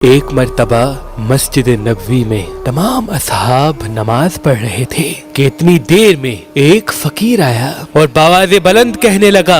ایک مرتبہ مسجد نبوی میں تمام اصحاب نماز پڑھ رہے تھے کہ اتنی دیر میں ایک فقیر آیا اور بآواز بلند کہنے لگا،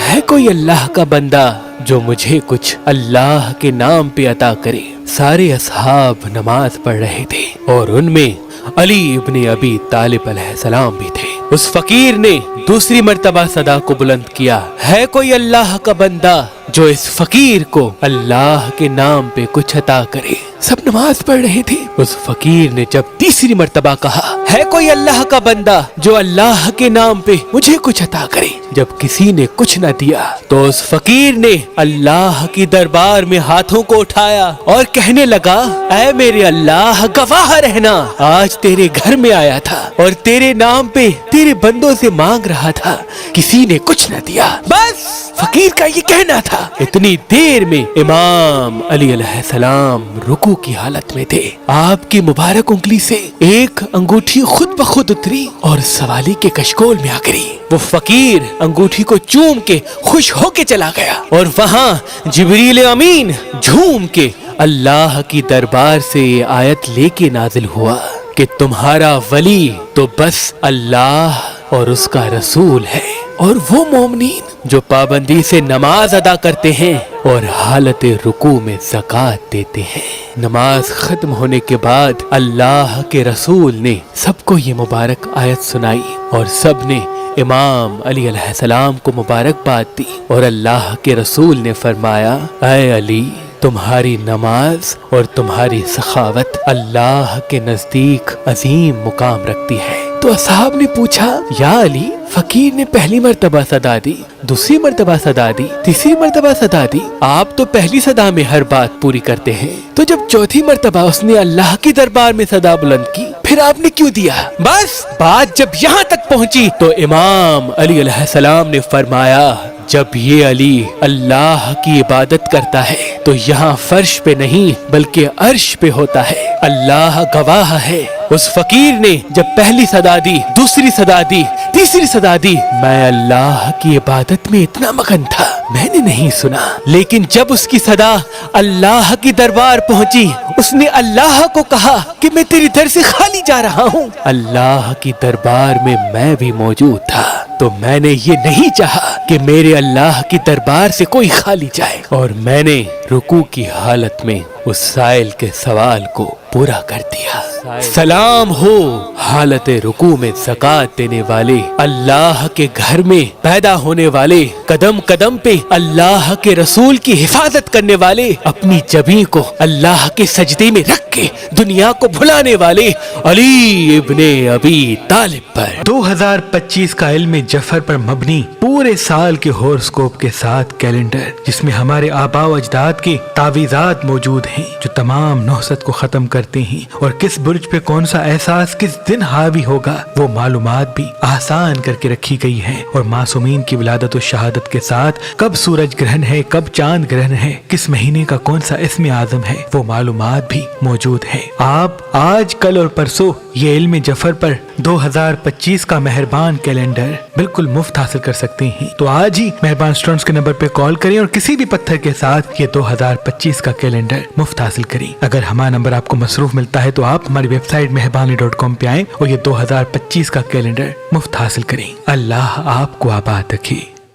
ہے کوئی اللہ کا بندہ جو مجھے کچھ اللہ کے نام پہ عطا کرے۔ سارے اصحاب نماز پڑھ رہے تھے اور ان میں علی ابن ابی طالب علیہ السلام بھی تھے۔ اس فقیر نے دوسری مرتبہ صدا کو بلند کیا، ہے کوئی اللہ کا بندہ جو اس فقیر کو اللہ کے نام پہ کچھ عطا کرے۔ سب نماز پڑھ رہے تھے۔ اس فقیر نے جب تیسری مرتبہ کہا، ہے کوئی اللہ کا بندہ جو اللہ کے نام پہ مجھے کچھ عطا کرے، جب کسی نے کچھ نہ دیا تو اس فقیر نے اللہ کی دربار میں ہاتھوں کو اٹھایا اور کہنے لگا، اے میرے اللہ گواہ رہنا، آج تیرے گھر میں آیا تھا اور تیرے نام پہ تیرے بندوں سے مانگ رہا تھا، کسی نے کچھ نہ دیا۔ بس فقیر کا یہ کہنا تھا۔ اتنی دیر میں امام علی علیہ السلام رکوع کی حالت میں تھے۔ آپ کی مبارک انگلی سے ایک انگوٹھی خود بخود اتری اور سوالی کے کشکول میں آ گری۔ وہ فقیر انگوٹھی کو چوم کے خوش ہو کے چلا گیا اور وہاں جبریل امین جھوم کے اللہ کی دربار سے یہ آیت لے کے نازل ہوا کہ تمہارا ولی تو بس اللہ اور اس کا رسول ہے، اور وہ مومنین جو پابندی سے نماز ادا کرتے ہیں اور حالت رکوع میں زکوٰۃ دیتے ہیں۔ نماز ختم ہونے کے بعد اللہ کے رسول نے سب کو یہ مبارک آیت سنائی اور سب نے امام علی علیہ السلام کو مبارکباد دی، اور اللہ کے رسول نے فرمایا، اے علی، تمہاری نماز اور تمہاری سخاوت اللہ کے نزدیک عظیم مقام رکھتی ہے۔ تو اصحاب نے پوچھا، یا علی، فقیر نے پہلی مرتبہ صدا دی، دوسری مرتبہ صدا دی، تیسری مرتبہ صدا دی، آپ تو پہلی صدا میں ہر بات پوری کرتے ہیں، تو جب چوتھی مرتبہ اس نے اللہ کی دربار میں صدا بلند کی، پھر آپ نے کیوں دیا؟ بس بات جب یہاں تک پہنچی تو امام علی علیہ السلام نے فرمایا، جب یہ علی اللہ کی عبادت کرتا ہے تو یہاں فرش پہ نہیں بلکہ عرش پہ ہوتا ہے، اللہ گواہ ہے۔ اس فقیر نے جب پہلی صدا دی، دوسری صدا دی، تیسری صدا دی، میں اللہ کی عبادت میں اتنا مگن تھا، میں نے نہیں سنا، لیکن جب اس کی صدا اللہ کی دربار پہنچی، اس نے اللہ کو کہا کہ میں تیری در سے خالی جا رہا ہوں، اللہ کی دربار میں میں بھی موجود تھا، تو میں نے یہ نہیں چاہا کہ میرے اللہ کی دربار سے کوئی خالی جائے، اور میں نے رکوع کی حالت میں اس سائل کے سوال کو پورا کر دیا۔ سلام ہو حالت رکوع میں زکوٰۃ دینے والے، اللہ کے گھر میں پیدا ہونے والے، قدم قدم پہ اللہ کے رسول کی حفاظت کرنے والے، اپنی جبیں کو اللہ کے سجدے میں رکھ کے دنیا کو بھلانے والے علی ابن ابی طالب پر 2025 کا علم جعفر پر مبنی پورے سال کے ہورسکوپ کے ساتھ کیلنڈر، جس میں ہمارے آباء و اجداد کے تعویذات موجود ہیں جو تمام نحست کو ختم کرتے ہیں، اور کس برج پہ کون سا احساس کس دن حاوی ہوگا وہ معلومات بھی آسان کر کے رکھی گئی ہیں، اور معصومین کی ولادت و شہادت کے ساتھ کب سورج گرہن ہے، کب چاند گرہن ہے، کس مہینے کا کون سا اسم اعظم ہے، وہ معلومات بھی موجود ہے۔ آپ آج، کل اور پرسوں یہ علم جعفر پر 2025 کا مہربان کیلنڈر بالکل مفت حاصل کر سکتے ہیں، تو آج ہی مہربان اسٹوڈنٹس کے نمبر پہ کال کریں اور کسی بھی پتھر کے ساتھ یہ 2025 کا کیلنڈر مفت حاصل کریں۔ اگر ہمارا نمبر آپ کو مصروف ملتا ہے تو آپ ہماری ویب سائٹ مہربانی.com پہ آئیں اور یہ 2025 کا کیلنڈر مفت حاصل کریں۔ اللہ آپ کو آباد رکھے۔